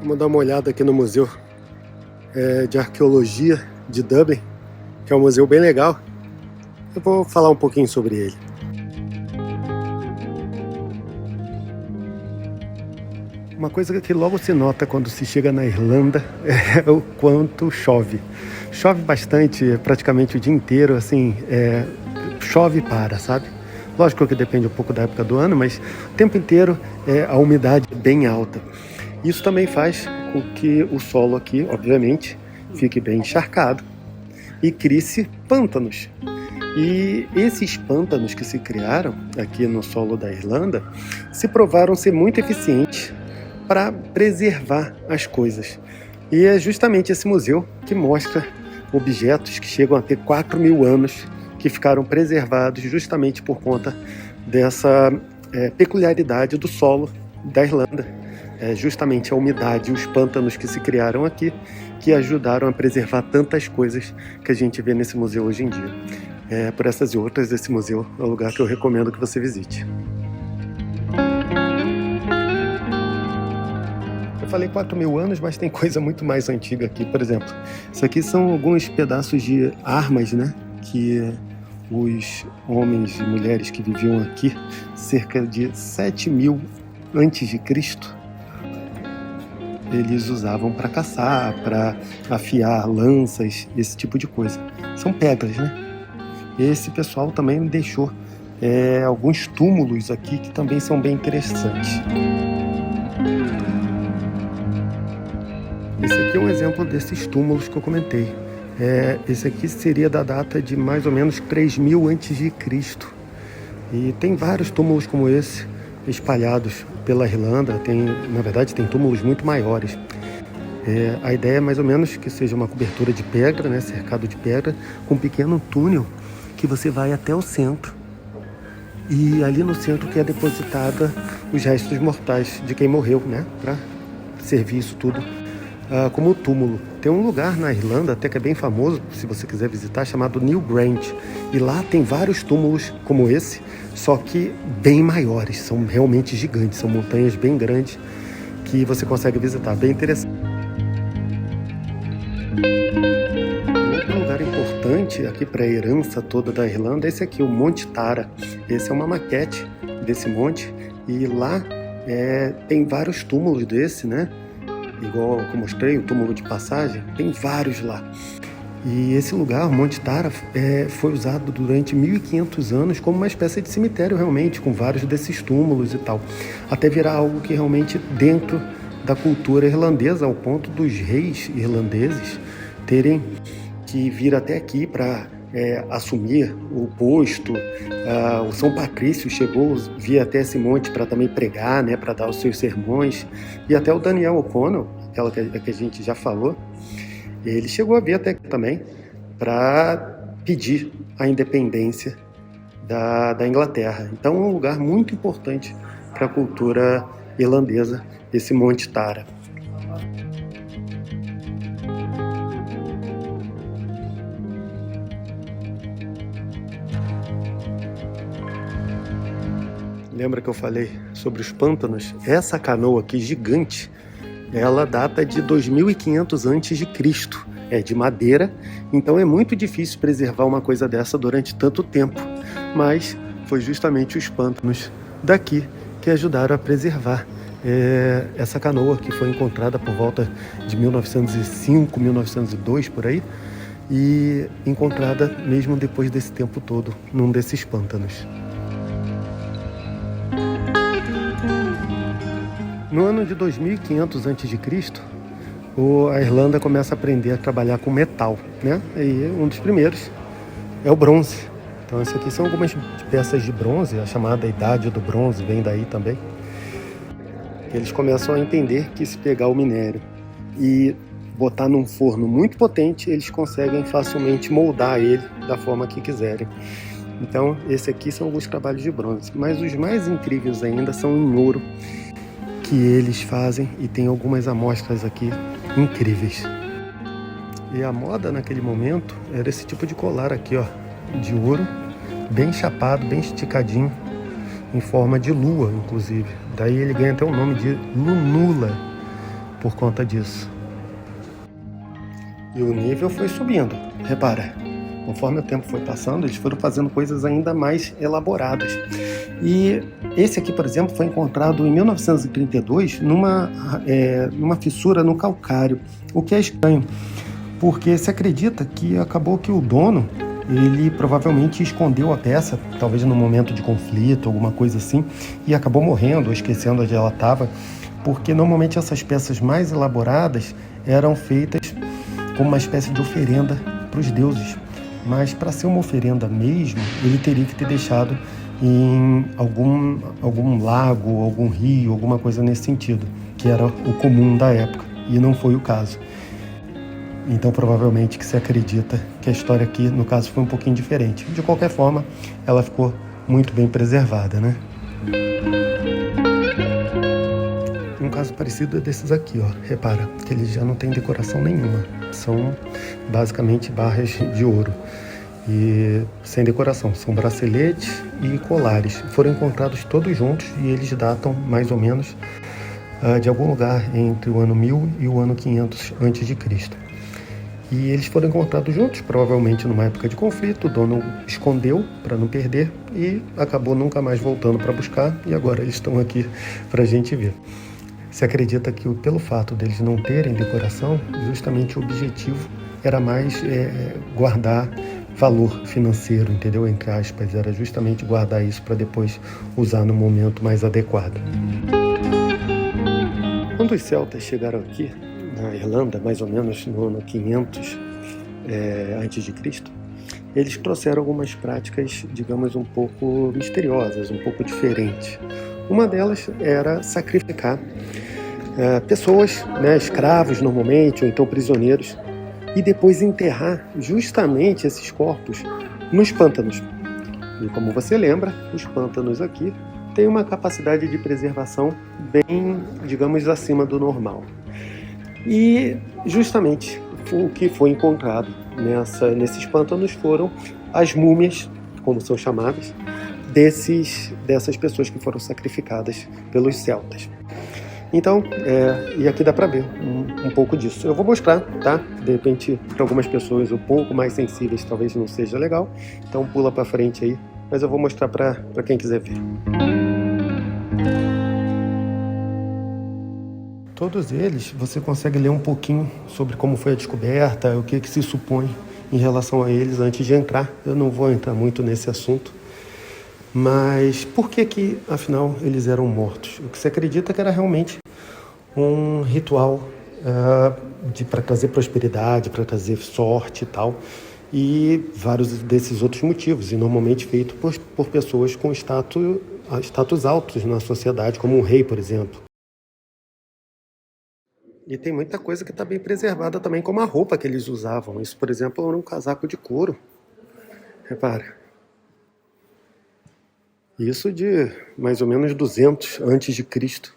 Vamos dar uma olhada aqui no Museu de Arqueologia de Dublin, que é um museu bem legal. Eu vou falar um pouquinho sobre ele. Uma coisa que logo se nota quando se chega na Irlanda é o quanto chove. Chove bastante, praticamente o dia inteiro, assim, chove e para, sabe? Lógico que depende um pouco da época do ano, mas o tempo inteiro a umidade é bem alta. Isso também faz com que o solo aqui, obviamente, fique bem encharcado e crie-se pântanos. E esses pântanos que se criaram aqui no solo da Irlanda se provaram ser muito eficientes para preservar as coisas. E é justamente esse museu que mostra objetos que chegam a ter 4.000 anos, que ficaram preservados justamente por conta dessa peculiaridade do solo da Irlanda. Justamente a umidade e os pântanos que se criaram aqui, que ajudaram a preservar tantas coisas que a gente vê nesse museu hoje em dia. Por essas e outras, esse museu é um lugar que eu recomendo que você visite. Eu falei 4.000 anos, mas tem coisa muito mais antiga aqui. Por exemplo, isso aqui são alguns pedaços de armas, né? Que os homens e mulheres que viviam aqui, cerca de 7.000 antes de Cristo, eles usavam para caçar, para afiar lanças, esse tipo de coisa. São pedras, né? Esse pessoal também deixou alguns túmulos aqui que também são bem interessantes. Esse aqui é um exemplo desses túmulos que eu comentei. Esse aqui seria da data de mais ou menos 3.000 a.C. E tem vários túmulos como esse espalhados pela Irlanda. Na verdade, tem túmulos muito maiores. A ideia é mais ou menos que seja uma cobertura de pedra, né, cercado de pedra, com um pequeno túnel que você vai até o centro. E ali no centro que é depositada os restos mortais de quem morreu, né, para servir isso tudo como túmulo. Tem um lugar na Irlanda, até que é bem famoso, se você quiser visitar, chamado Newgrange. E lá tem vários túmulos como esse, só que bem maiores, são realmente gigantes, são montanhas bem grandes que você consegue visitar, bem interessante. Outro lugar importante aqui para a herança toda da Irlanda é esse aqui, o Monte Tara. Esse é uma maquete desse monte e lá tem vários túmulos desse, né? Igual que eu mostrei, o túmulo de passagem, tem vários lá. E esse lugar, o Monte Tara, foi usado durante 1.500 anos como uma espécie de cemitério realmente, com vários desses túmulos e tal. Até virar algo que realmente dentro da cultura irlandesa, ao ponto dos reis irlandeses terem que vir até aqui para assumir o posto. O São Patrício vir até esse monte para também pregar, né, para dar os seus sermões. E até o Daniel O'Connell, aquela que a gente já falou, ele chegou a vir até aqui também para pedir a independência da Inglaterra. Então é um lugar muito importante para a cultura irlandesa, esse Monte Tara. Lembra que eu falei sobre os pântanos? Essa canoa aqui gigante, ela data de 2.500 a.C. É de madeira, então é muito difícil preservar uma coisa dessa durante tanto tempo. Mas foi justamente os pântanos daqui que ajudaram a preservar essa canoa, que foi encontrada por volta de 1905, 1902, por aí, e encontrada mesmo depois desse tempo todo num desses pântanos. No ano de 2.500 a.C., a Irlanda começa a aprender a trabalhar com metal, né? E um dos primeiros é o bronze. Então, essas aqui são algumas peças de bronze, a chamada Idade do Bronze vem daí também. Eles começam a entender que se pegar o minério e botar num forno muito potente, eles conseguem facilmente moldar ele da forma que quiserem. Então, esse aqui são alguns trabalhos de bronze. Mas os mais incríveis ainda são em ouro, que eles fazem, e tem algumas amostras aqui incríveis. E a moda naquele momento era esse tipo de colar aqui, ó, de ouro, bem chapado, bem esticadinho, em forma de lua, inclusive. Daí ele ganha até o nome de lunula. por conta disso. E o nível foi subindo. Repara, conforme o tempo foi passando, eles foram fazendo coisas ainda mais elaboradas. E esse aqui, por exemplo, foi encontrado em 1932 numa fissura no calcário, o que é estranho, porque se acredita que acabou que o dono, ele provavelmente escondeu a peça, talvez num momento de conflito, alguma coisa assim, e acabou morrendo ou esquecendo onde ela estava, porque normalmente essas peças mais elaboradas eram feitas como uma espécie de oferenda para os deuses. Mas para ser uma oferenda mesmo, ele teria que ter deixado em algum lago, algum rio, alguma coisa nesse sentido, que era o comum da época, e não foi o caso. Então provavelmente que se acredita que a história aqui, no caso, foi um pouquinho diferente. De qualquer forma, ela ficou muito bem preservada, né? Um caso parecido é desses aqui, ó. Repara que eles já não têm decoração nenhuma. São basicamente barras de ouro. E sem decoração. São braceletes e colares. Foram encontrados todos juntos e eles datam mais ou menos de algum lugar entre o ano 1000 e o ano 500 a.C. E eles foram encontrados juntos, provavelmente numa época de conflito. O dono escondeu para não perder e acabou nunca mais voltando para buscar. E agora eles estão aqui para a gente ver. Se acredita que pelo fato deles não terem decoração, justamente o objetivo era mais guardar valor financeiro, entendeu? Entre aspas, era justamente guardar isso para depois usar no momento mais adequado. Quando os celtas chegaram aqui, na Irlanda, mais ou menos no ano 500 a.C., eles trouxeram algumas práticas, digamos, um pouco misteriosas, um pouco diferentes. Uma delas era sacrificar pessoas, né, escravos normalmente, ou então prisioneiros, e depois enterrar justamente esses corpos nos pântanos. E como você lembra, os pântanos aqui têm uma capacidade de preservação bem, digamos, acima do normal. E justamente o que foi encontrado nesses pântanos foram as múmias, como são chamadas, dessas pessoas que foram sacrificadas pelos celtas. Então, e aqui dá para ver um pouco disso. Eu vou mostrar, tá? De repente, para algumas pessoas um pouco mais sensíveis, talvez não seja legal. Então, pula para frente aí. Mas eu vou mostrar para quem quiser ver. Todos eles, você consegue ler um pouquinho sobre como foi a descoberta, o que se supõe em relação a eles antes de entrar. Eu não vou entrar muito nesse assunto. Mas por que, afinal, eles eram mortos? O que se acredita que era realmente um ritual para trazer prosperidade, para trazer sorte e tal, e vários desses outros motivos, e normalmente feito por pessoas com status altos na sociedade, como um rei, por exemplo. E tem muita coisa que está bem preservada também, como a roupa que eles usavam. Isso, por exemplo, era um casaco de couro. Repara. Isso de mais ou menos 200 antes de Cristo.